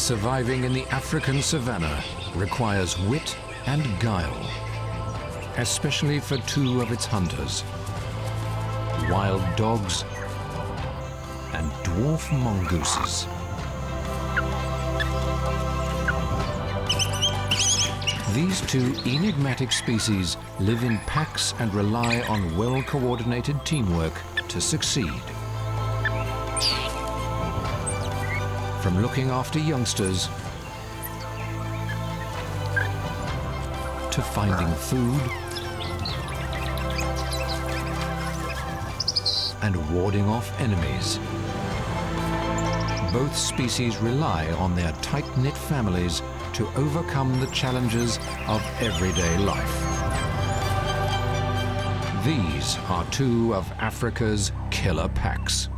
Surviving in the African savanna requires wit and guile, especially for two of its hunters, wild dogs and dwarf mongooses. These two enigmatic species live in packs and rely on well-coordinated teamwork to succeed. From looking after youngsters to finding food and warding off enemies. Both species rely on their tight-knit families to overcome the challenges of everyday life. These are two of Africa's killer packs.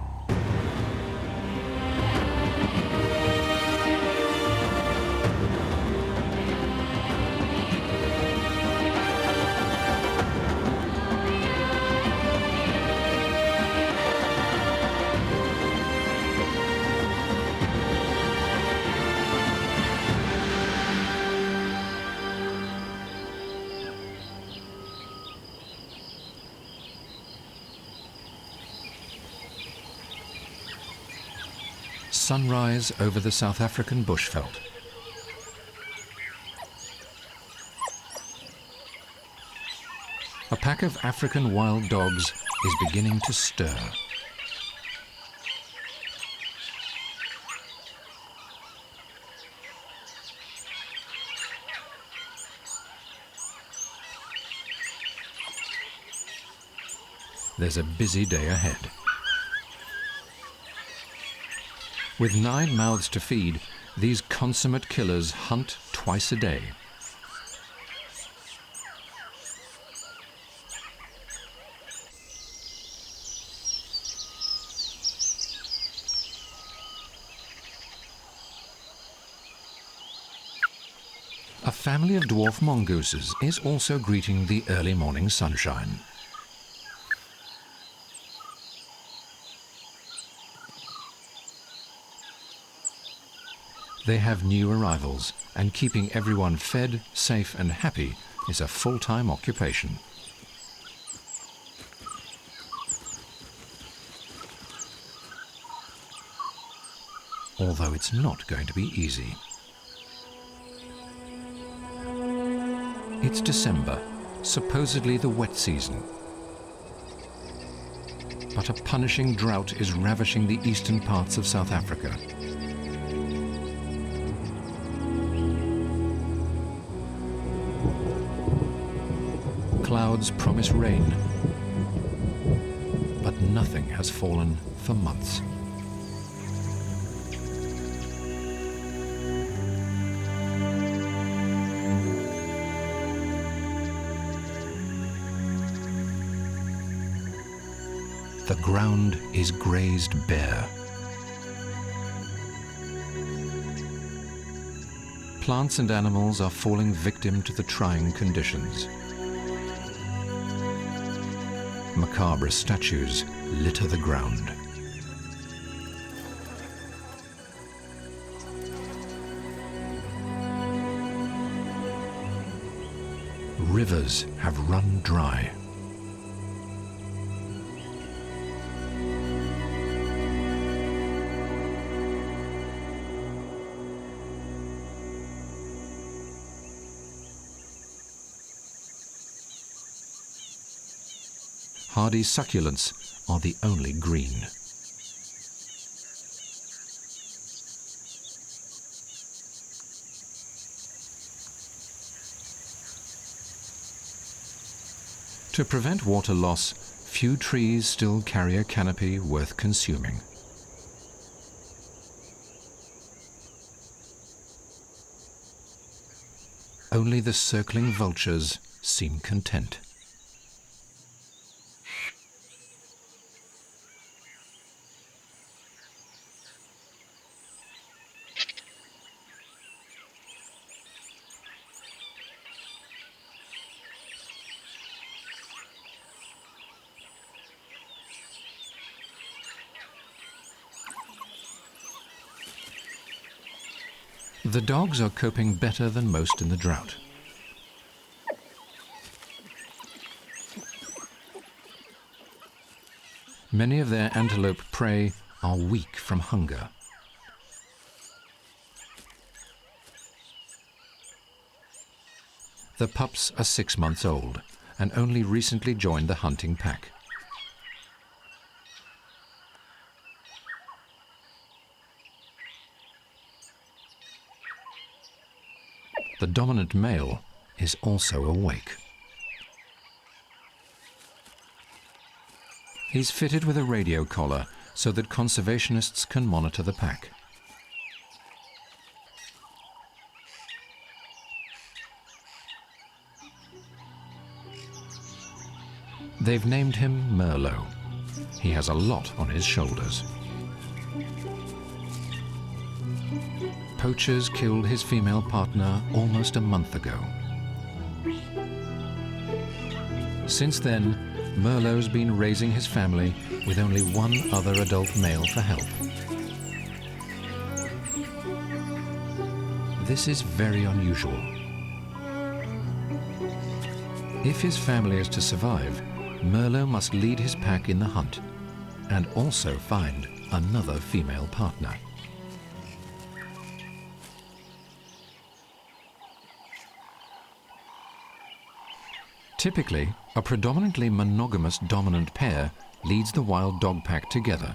Sunrise over the South African bushveld. A pack of African wild dogs is beginning to stir. There's a busy day ahead. With 9 mouths to feed, these consummate killers hunt twice a day. A family of dwarf mongooses is also greeting the early morning sunshine. They have new arrivals, and keeping everyone fed, safe and happy is a full-time occupation. Although it's not going to be easy. It's December, supposedly the wet season. But a punishing drought is ravishing the eastern parts of South Africa. Clouds promise rain, but nothing has fallen for months. The ground is grazed bare. Plants and animals are falling victim to the trying conditions. Macabre statues litter the ground. Rivers have run dry. Hardy succulents are the only green. To prevent water loss, few trees still carry a canopy worth consuming. Only the circling vultures seem content. The dogs are coping better than most in the drought. Many of their antelope prey are weak from hunger. The pups are 6 months old and only recently joined the hunting pack. The dominant male is also awake. He's fitted with a radio collar so that conservationists can monitor the pack. They've named him Merlot. He has a lot on his shoulders. Poachers killed his female partner almost a month ago. Since then, Merlot's been raising his family with only one other adult male for help. This is very unusual. If his family is to survive, Merlot must lead his pack in the hunt and also find another female partner. Typically, a predominantly monogamous dominant pair leads the wild dog pack together.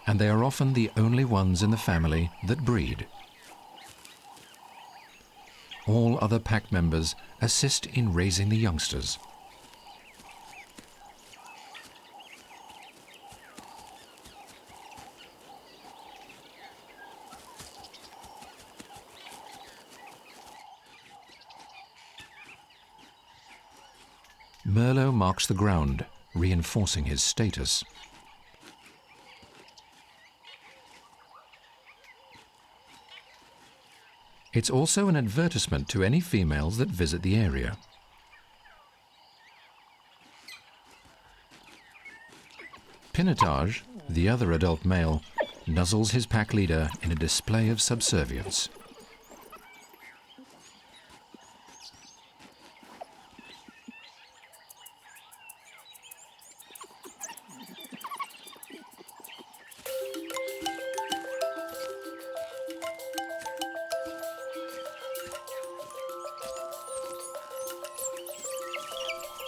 And they are often the only ones in the family that breed. All other pack members assist in raising the youngsters. Merlot marks the ground, reinforcing his status. It's also an advertisement to any females that visit the area. Pinotage, the other adult male, nuzzles his pack leader in a display of subservience.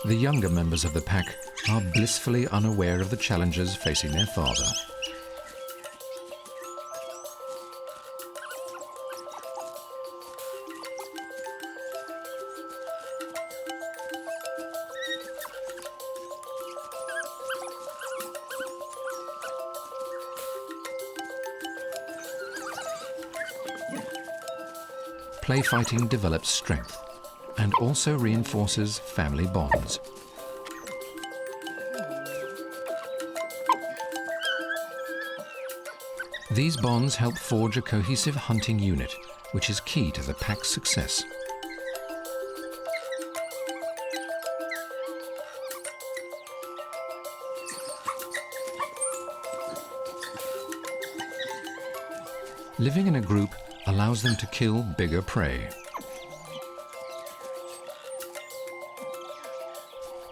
The younger members of the pack are blissfully unaware of the challenges facing their father. Play fighting develops strength and also reinforces family bonds. These bonds help forge a cohesive hunting unit, which is key to the pack's success. Living in a group allows them to kill bigger prey,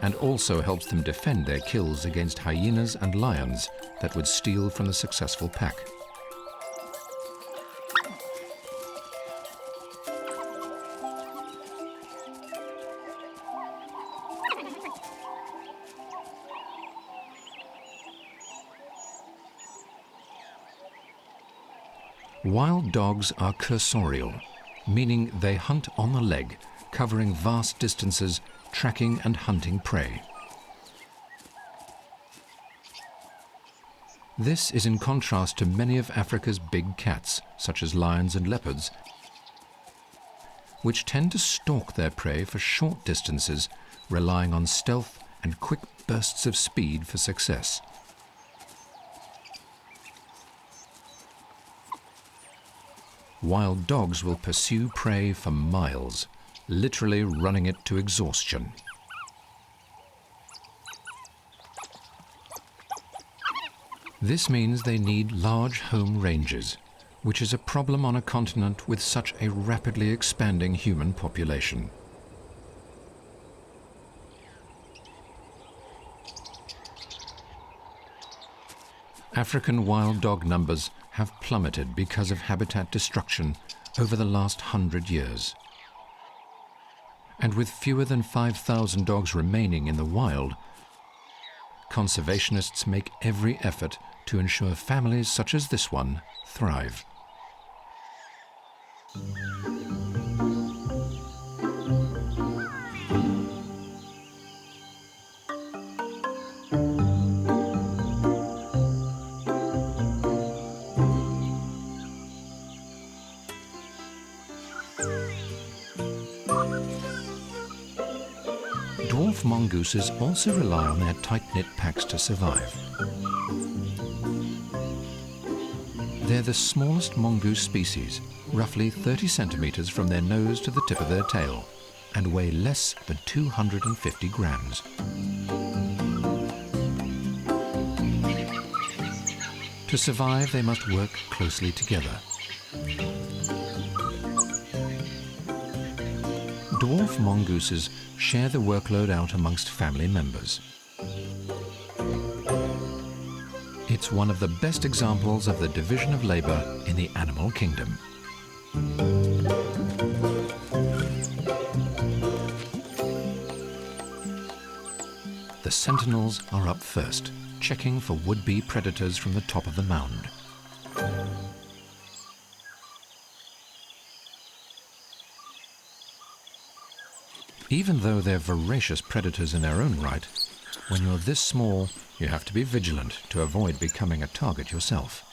and also helps them defend their kills against hyenas and lions that would steal from the successful pack. Wild dogs are cursorial, meaning they hunt on the leg, covering vast distances, tracking and hunting prey. This is in contrast to many of Africa's big cats, such as lions and leopards, which tend to stalk their prey for short distances, relying on stealth and quick bursts of speed for success. Wild dogs will pursue prey for miles, literally running it to exhaustion. This means they need large home ranges, which is a problem on a continent with such a rapidly expanding human population. African wild dog numbers have plummeted because of habitat destruction over the last 100 years. And with fewer than 5,000 dogs remaining in the wild, conservationists make every effort to ensure families such as this one thrive. Dwarf mongooses also rely on their tight-knit packs to survive. They're the smallest mongoose species, roughly 30 centimeters from their nose to the tip of their tail, and weigh less than 250 grams. To survive, they must work closely together. Dwarf mongooses share the workload out amongst family members. It's one of the best examples of the division of labor in the animal kingdom. The sentinels are up first, checking for would-be predators from the top of the mound. Even though they're voracious predators in their own right, when you're this small, you have to be vigilant to avoid becoming a target yourself.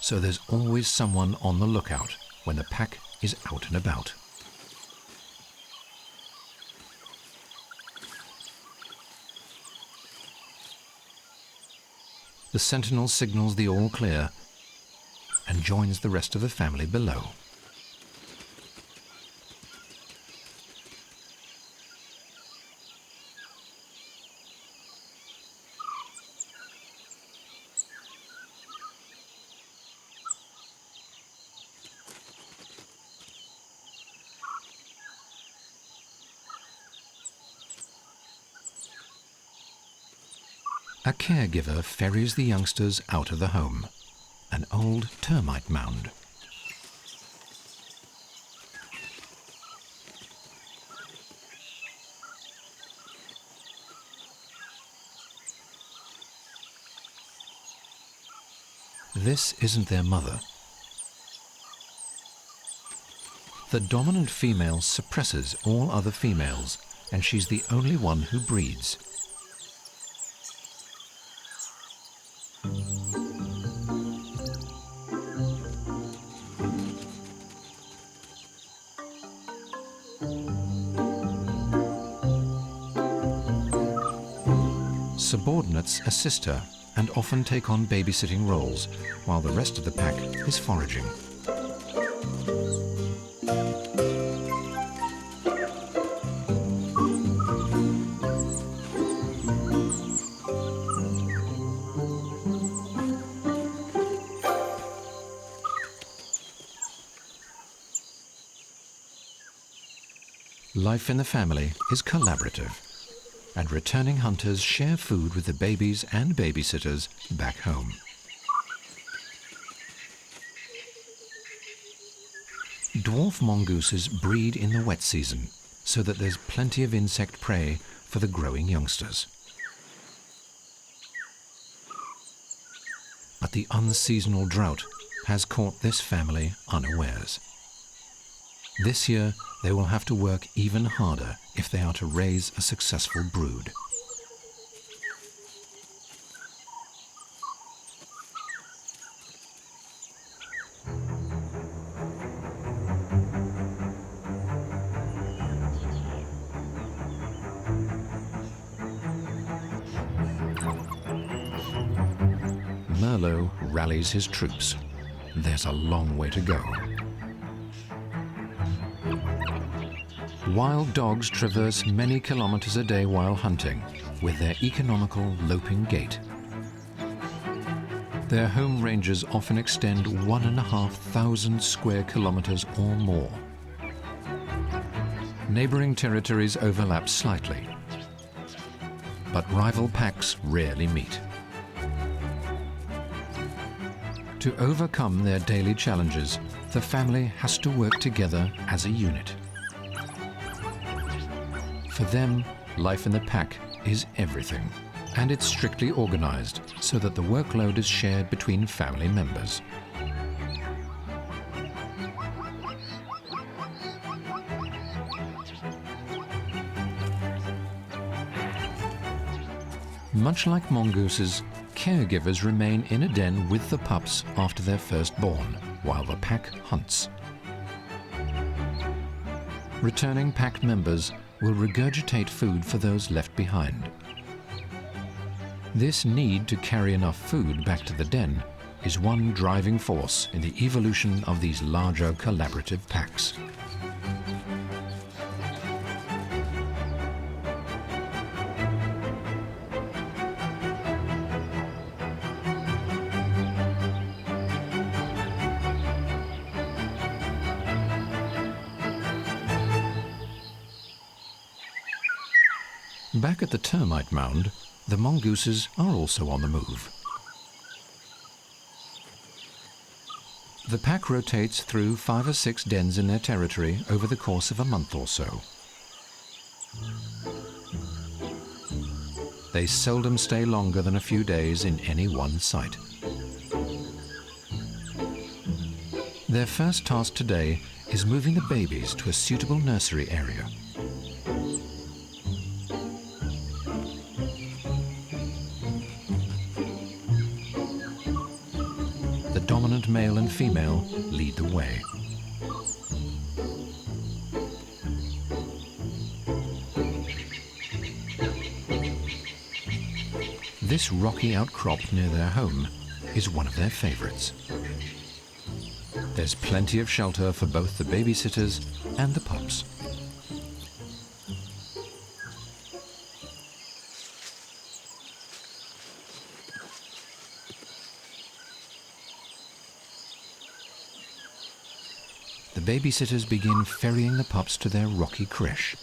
So there's always someone on the lookout when the pack is out and about. The sentinel signals the all clear and joins the rest of the family below. A caregiver ferries the youngsters out of the home, an old termite mound. This isn't their mother. The dominant female suppresses all other females, and she's the only one who breeds. Subordinates assist her and often take on babysitting roles, while the rest of the pack is foraging. Life in the family is collaborative, and returning hunters share food with the babies and babysitters back home. Dwarf mongooses breed in the wet season, so that there's plenty of insect prey for the growing youngsters. But the unseasonal drought has caught this family unawares. This year, they will have to work even harder if they are to raise a successful brood. Merlot rallies his troops. There's a long way to go. Wild dogs traverse many kilometers a day while hunting, with their economical loping gait. Their home ranges often extend 1,500 square kilometers or more. Neighboring territories overlap slightly, but rival packs rarely meet. To overcome their daily challenges, the family has to work together as a unit. For them, life in the pack is everything, and it's strictly organized so that the workload is shared between family members. Much like mongooses, caregivers remain in a den with the pups after they're first born, while the pack hunts. Returning pack members will regurgitate food for those left behind. This need to carry enough food back to the den is one driving force in the evolution of these larger collaborative packs. Back at the termite mound, the mongooses are also on the move. The pack rotates through 5 or 6 dens in their territory over the course of a month or so. They seldom stay longer than a few days in any one site. Their first task today is moving the babies to a suitable nursery area. The dominant male and female lead the way. This rocky outcrop near their home is one of their favorites. There's plenty of shelter for both the babysitters and the pups. The babysitters begin ferrying the pups to their rocky creche.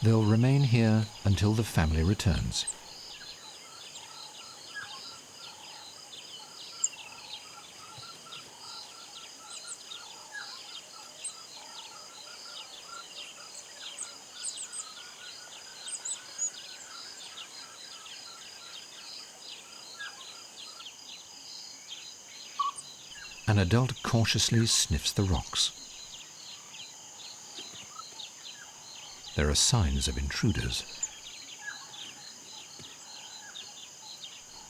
They'll remain here until the family returns. An adult cautiously sniffs the rocks. There are signs of intruders.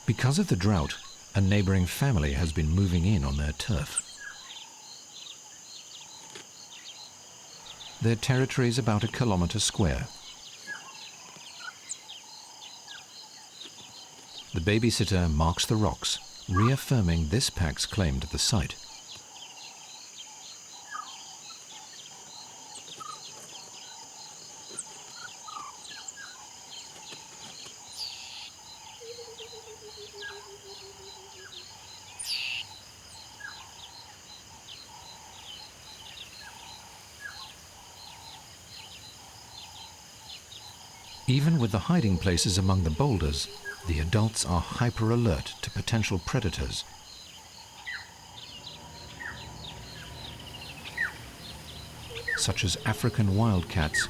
Because of the drought, a neighboring family has been moving in on their turf. Their territory is about 1 kilometer square. The babysitter marks the rocks, reaffirming this pack's claim to the site. Even with the hiding places among the boulders, the adults are hyper-alert to potential predators. Such as African wildcats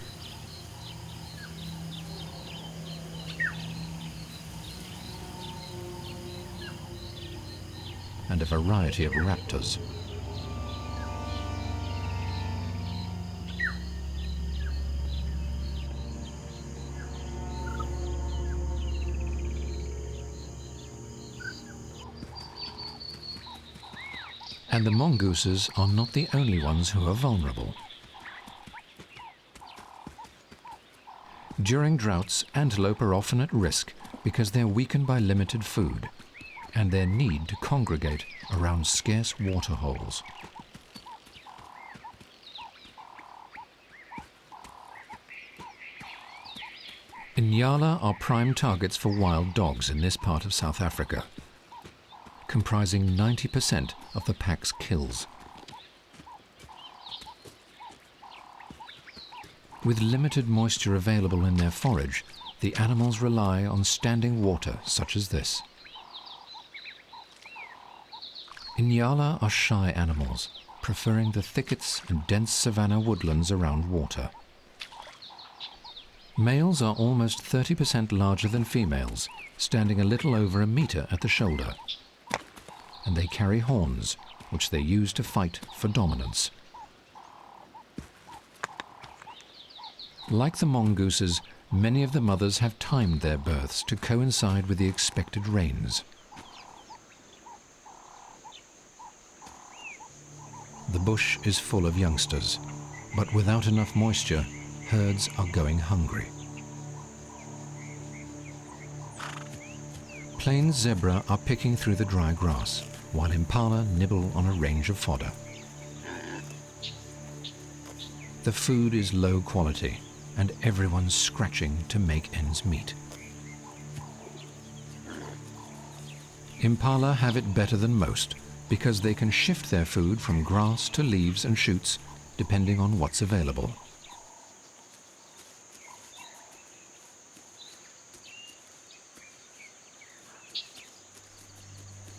and a variety of raptors. And the mongooses are not the only ones who are vulnerable. During droughts, antelope are often at risk because they're weakened by limited food and their need to congregate around scarce water holes. Inyala are prime targets for wild dogs in this part of South Africa, comprising 90% of the pack's kills. With limited moisture available in their forage, the animals rely on standing water such as this. Inyala are shy animals, preferring the thickets and dense savanna woodlands around water. Males are almost 30% larger than females, standing a little over a meter at the shoulder. And they carry horns, which they use to fight for dominance. Like the mongooses, many of the mothers have timed their births to coincide with the expected rains. The bush is full of youngsters, but without enough moisture, herds are going hungry. Plains zebra are picking through the dry grass, while impala nibble on a range of fodder. The food is low quality, and everyone's scratching to make ends meet. Impala have it better than most, because they can shift their food from grass to leaves and shoots, depending on what's available.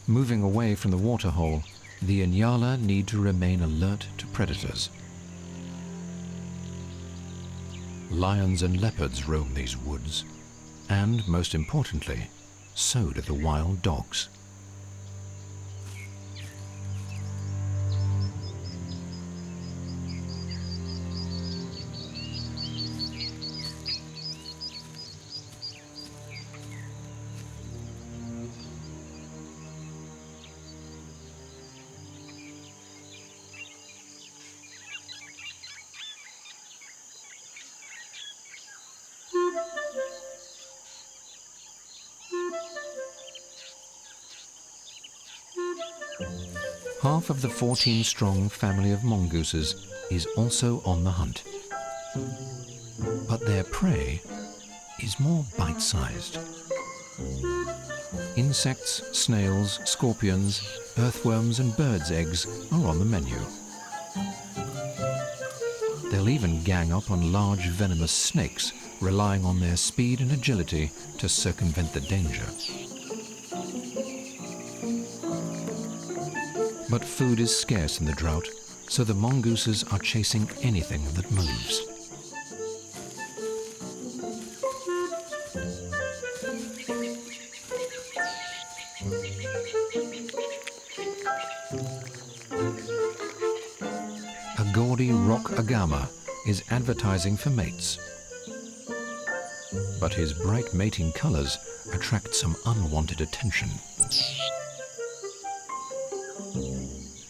Moving away from the waterhole, the Inyala need to remain alert to predators. Lions and leopards roam these woods, and most importantly, so do the wild dogs. Half of the 14-strong family of mongooses is also on the hunt. But their prey is more bite-sized. Insects, snails, scorpions, earthworms and birds' eggs are on the menu. They'll even gang up on large venomous snakes, relying on their speed and agility to circumvent the danger. But food is scarce in the drought, so the mongooses are chasing anything that moves. A gaudy rock agama is advertising for mates. But his bright mating colors attract some unwanted attention.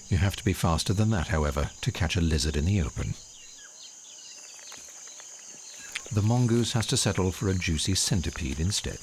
You have to be faster than that, however, to catch a lizard in the open. The mongoose has to settle for a juicy centipede instead.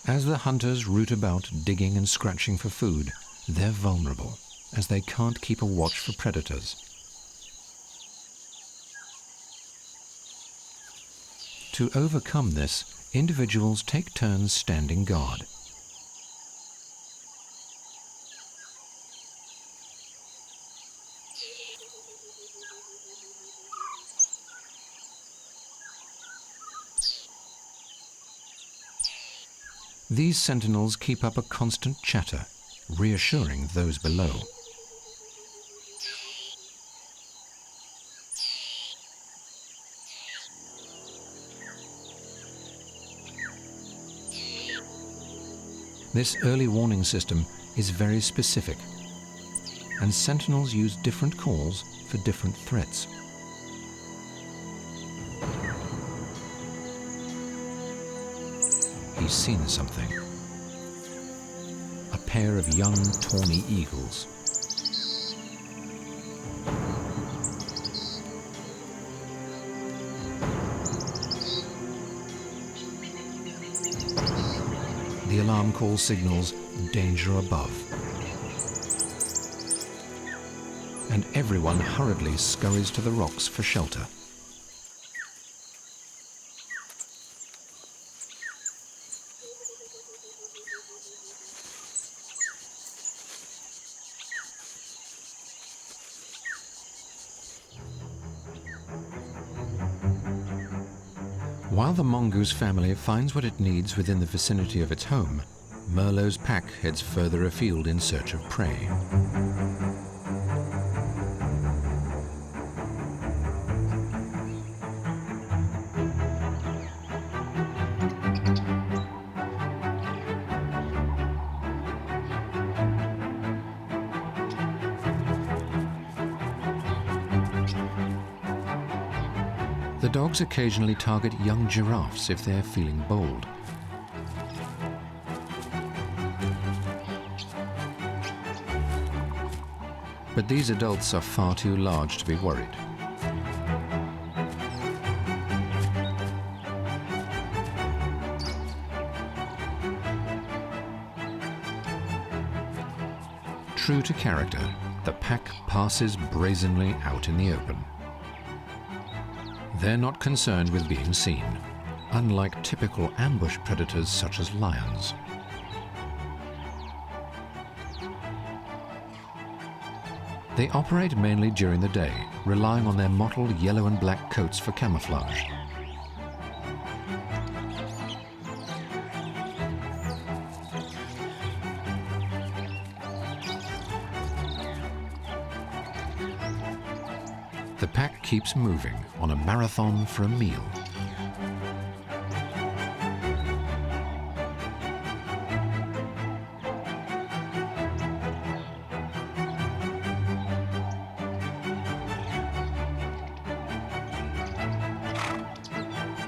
As the hunters root about, digging and scratching for food, they're vulnerable, as they can't keep a watch for predators. To overcome this, individuals take turns standing guard. These sentinels keep up a constant chatter, reassuring those below. This early warning system is very specific, and sentinels use different calls for different threats. He's seen something. A pair of young tawny eagles. The alarm call signals danger above. And everyone hurriedly scurries to the rocks for shelter. While the mongoose family finds what it needs within the vicinity of its home, Merlot's pack heads further afield in search of prey. The dogs occasionally target young giraffes if they're feeling bold. But these adults are far too large to be worried. True to character, the pack passes brazenly out in the open. They're not concerned with being seen, unlike typical ambush predators such as lions. They operate mainly during the day, relying on their mottled yellow and black coats for camouflage. The pack keeps moving on a marathon for a meal.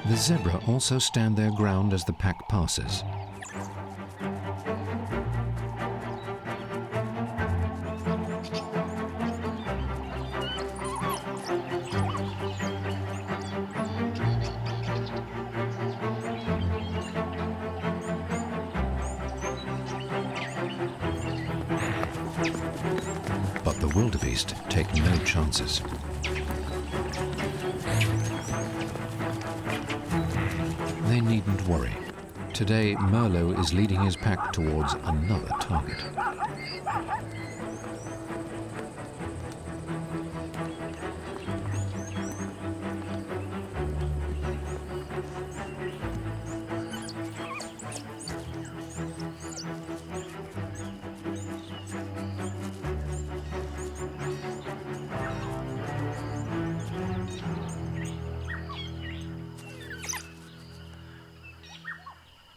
The zebra also stand their ground as the pack passes. But the wildebeest take no chances. They needn't worry. Today, Merlot is leading his pack towards another target.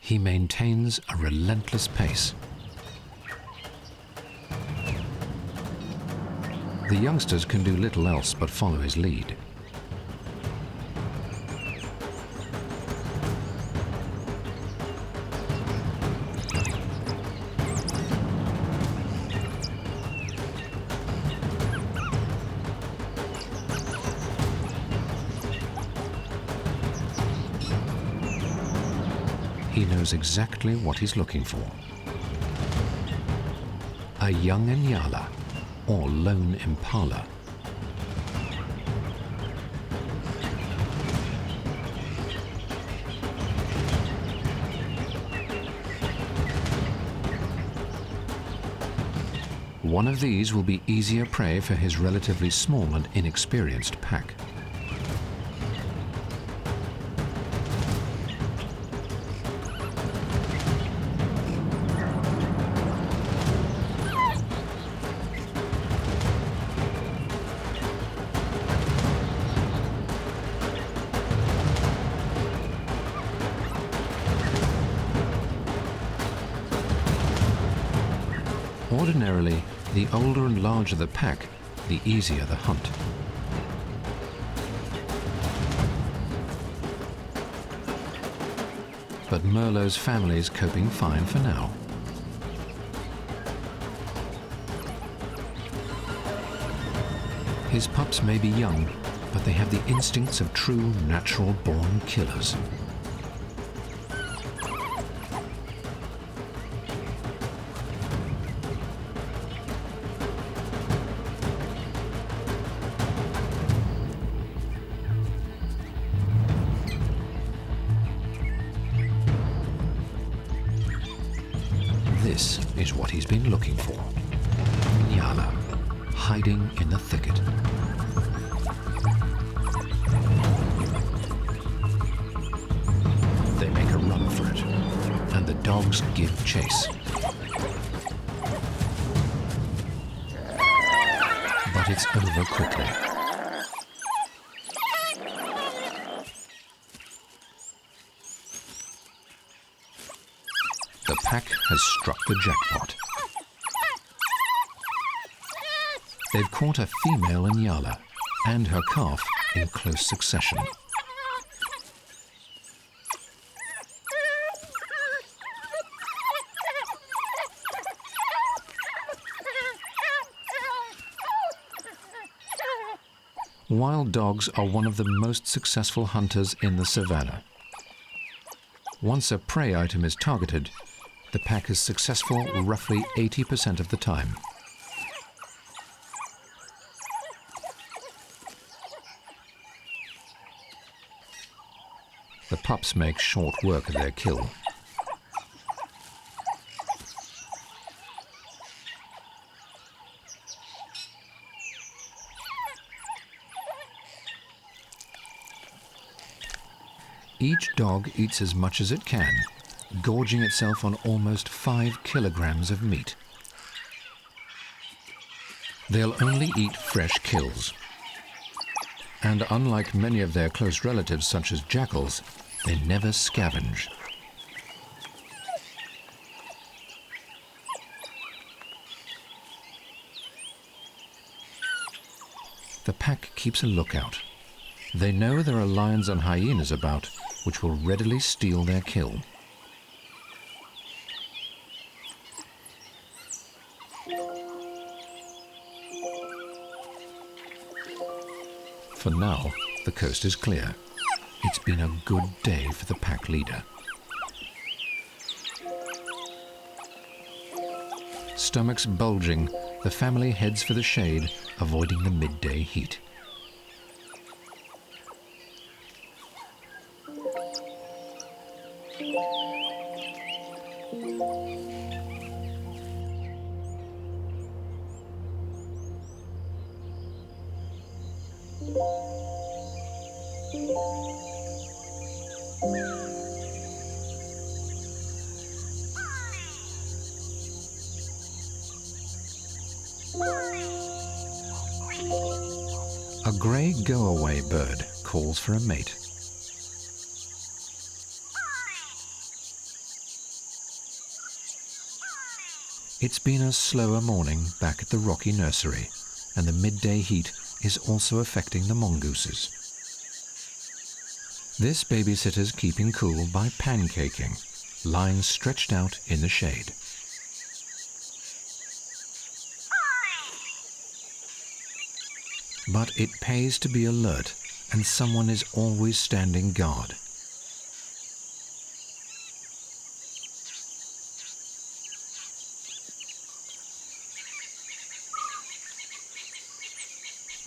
He maintains a relentless pace. The youngsters can do little else but follow his lead. He knows exactly what he's looking for. A young Inyala, or lone impala. One of these will be easier prey for his relatively small and inexperienced pack. Ordinarily, the older and larger the pack, the easier the hunt. But Merlot's family is coping fine for now. His pups may be young, but they have the instincts of true natural-born killers. This is what he's been looking for. Nyala, hiding in the thicket. They make a run for it, and the dogs give chase. But it's over quickly. The pack has struck the jackpot. They've caught a female Nyala and her calf in close succession. Wild dogs are one of the most successful hunters in the savannah. Once a prey item is targeted, the pack is successful roughly 80% of the time. The pups make short work of their kill. Each dog eats as much as it can, gorging itself on almost 5 kilograms of meat. They'll only eat fresh kills. And unlike many of their close relatives, such as jackals, they never scavenge. The pack keeps a lookout. They know there are lions and hyenas about, which will readily steal their kill. For now, the coast is clear. It's been a good day for the pack leader. Stomachs bulging, the family heads for the shade, avoiding the midday heat. A grey go-away bird calls for a mate. It's been a slower morning back at the rocky nursery, and the midday heat is also affecting the mongooses. This babysitter's keeping cool by pancaking, lying stretched out in the shade. But it pays to be alert, and someone is always standing guard.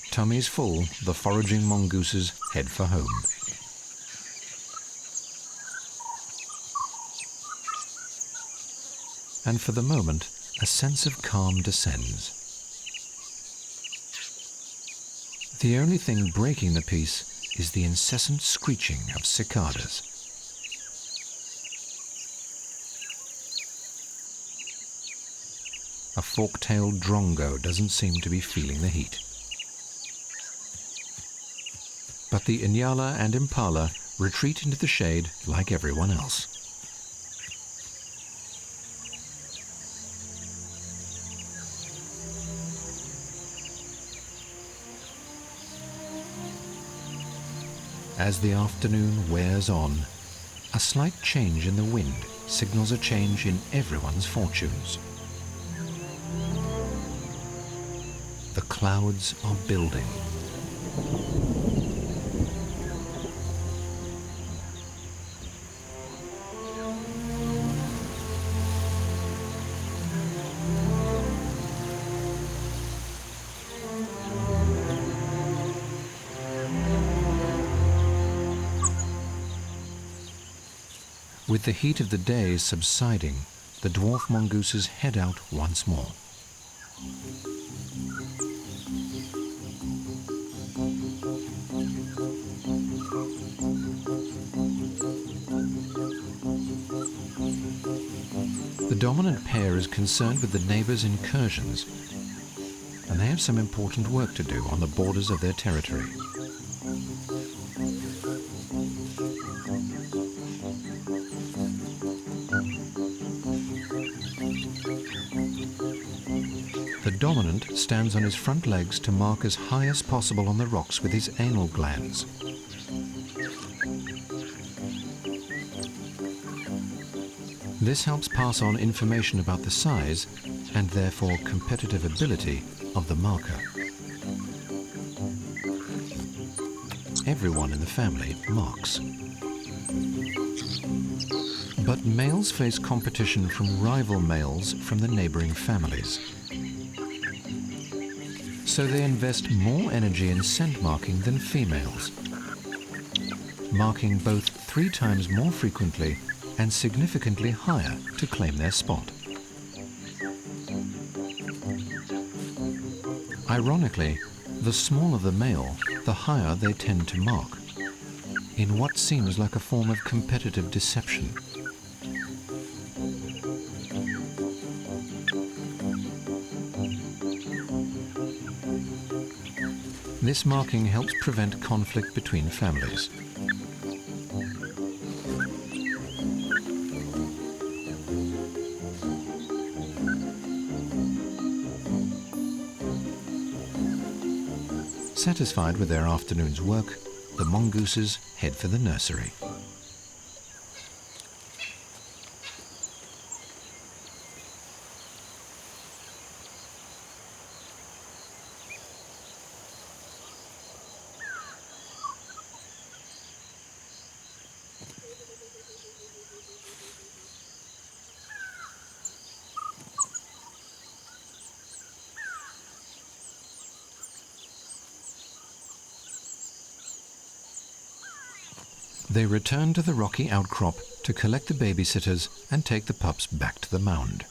Tummies full, the foraging mongooses head for home. And for the moment, a sense of calm descends. The only thing breaking the peace is the incessant screeching of cicadas. A fork-tailed drongo doesn't seem to be feeling the heat. But the Nyala and Impala retreat into the shade like everyone else. As the afternoon wears on, a slight change in the wind signals a change in everyone's fortunes. The clouds are building. With the heat of the day subsiding, the dwarf mongooses head out once more. The dominant pair is concerned with the neighbors' incursions, and they have some important work to do on the borders of their territory. The dominant stands on his front legs to mark as high as possible on the rocks with his anal glands. This helps pass on information about the size and therefore competitive ability of the marker. Everyone in the family marks. But males face competition from rival males from the neighboring families. So they invest more energy in scent marking than females, marking both 3 times more frequently and significantly higher to claim their spot. Ironically, the smaller the male, the higher they tend to mark, in what seems like a form of competitive deception. This marking helps prevent conflict between families. Satisfied with their afternoon's work, the mongooses head for the nursery. They return to the rocky outcrop to collect the babysitters and take the pups back to the mound.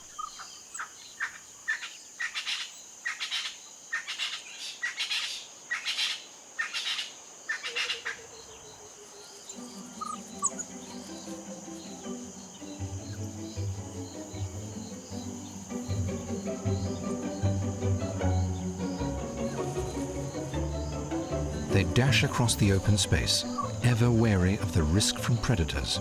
They dash across the open space, ever wary of the risk from predators.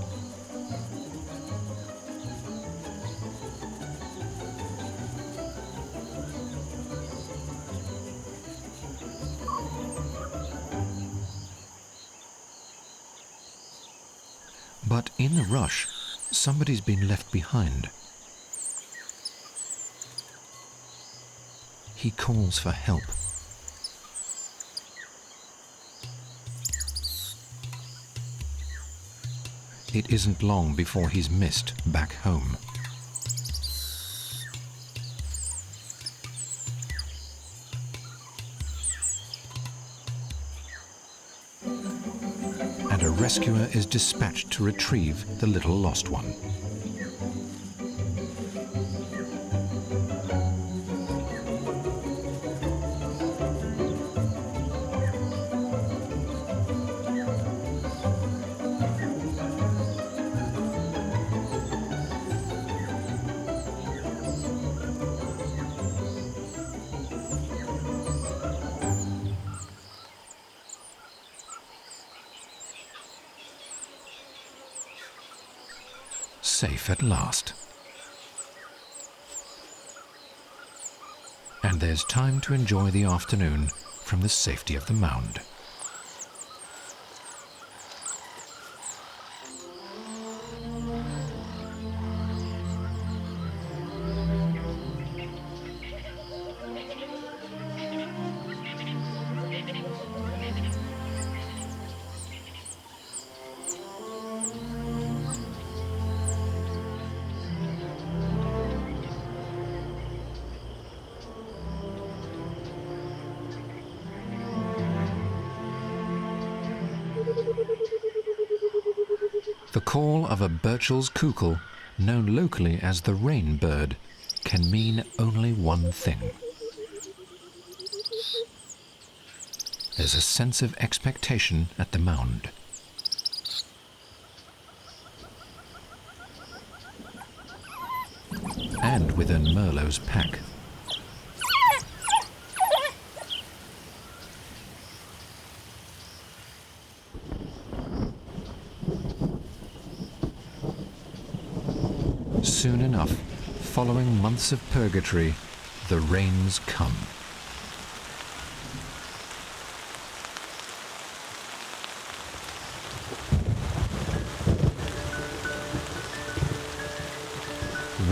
But in the rush, somebody's been left behind. He calls for help. It isn't long before he's missed back home. And a rescuer is dispatched to retrieve the little lost one. Safe at last. And there's time to enjoy the afternoon from the safety of the mound. The call of a Burchell's cuckoo, known locally as the rain bird, can mean only one thing. There's a sense of expectation at the mound. And within Merlot's pack. Soon enough, following months of purgatory, the rains come.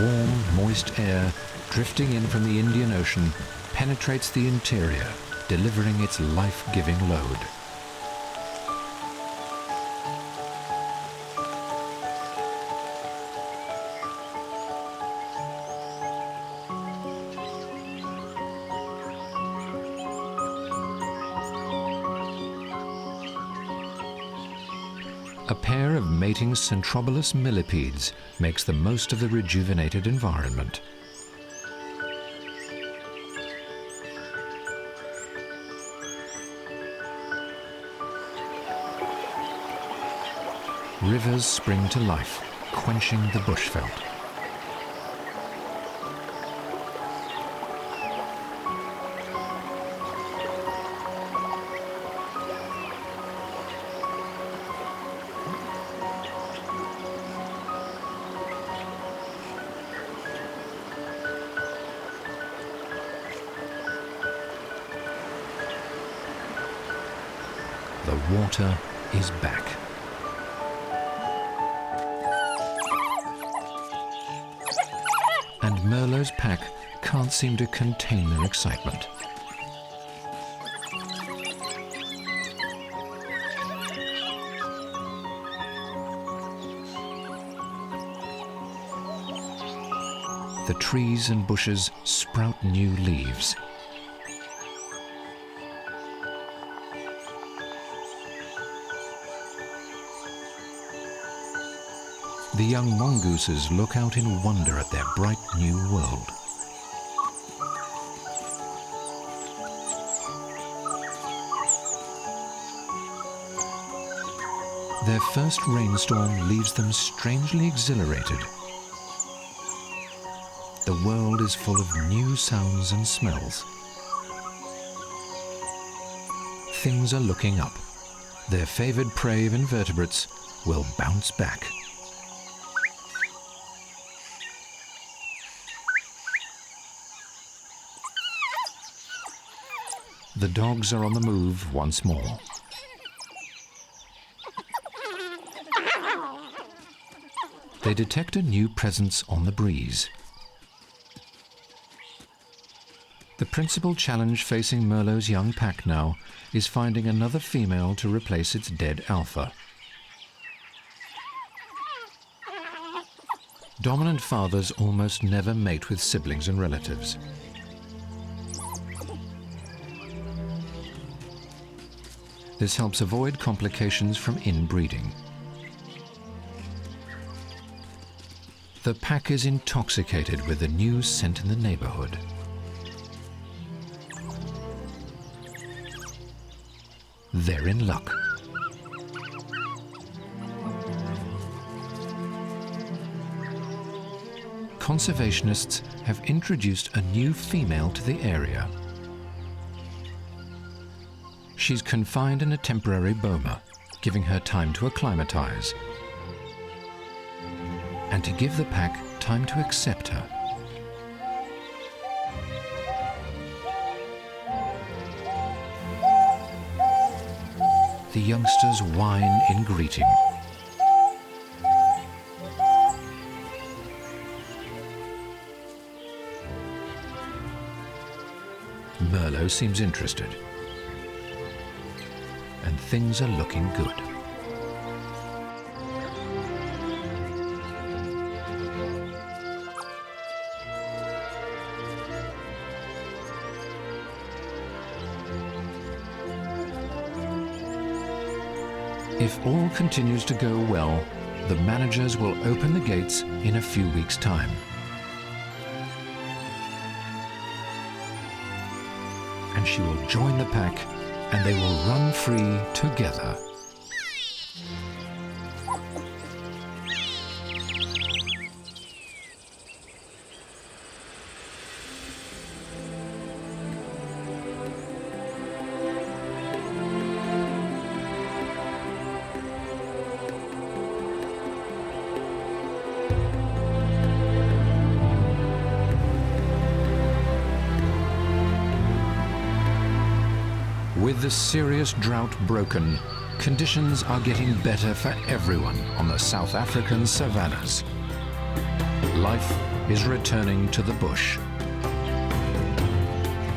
Warm, moist air drifting in from the Indian Ocean penetrates the interior, delivering its life-giving load. A pair of mating centrobolus millipedes makes the most of the rejuvenated environment. Rivers spring to life, quenching the bushveld. The water is back. And Merlot's pack can't seem to contain their excitement. The trees and bushes sprout new leaves. The young mongooses look out in wonder at their bright new world. Their first rainstorm leaves them strangely exhilarated. The world is full of new sounds and smells. Things are looking up. Their favored prey of invertebrates will bounce back. The dogs are on the move once more. They detect a new presence on the breeze. The principal challenge facing Merlot's young pack now is finding another female to replace its dead alpha. Dominant fathers almost never mate with siblings and relatives. This helps avoid complications from inbreeding. The pack is intoxicated with the new scent in the neighborhood. They're in luck. Conservationists have introduced a new female to the area. She's confined in a temporary boma, giving her time to acclimatize and to give the pack time to accept her. The youngsters whine in greeting. Merlot seems interested. And things are looking good. If all continues to go well, the managers will open the gates in a few weeks' time. And she will join the pack, and they will run free together. With the serious drought broken, conditions are getting better for everyone on the South African savannas. Life is returning to the bush.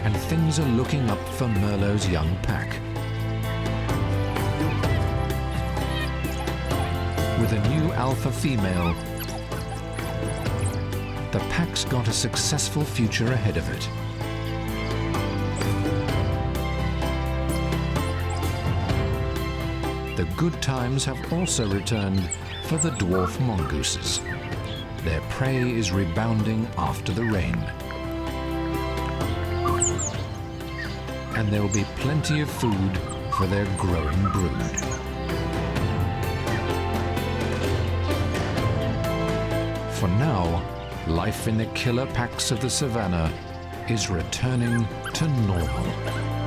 And things are looking up for Merlot's young pack. With a new alpha female, the pack's got a successful future ahead of it. The good times have also returned for the dwarf mongooses. Their prey is rebounding after the rain. And there will be plenty of food for their growing brood. For now, life in the killer packs of the savannah is returning to normal.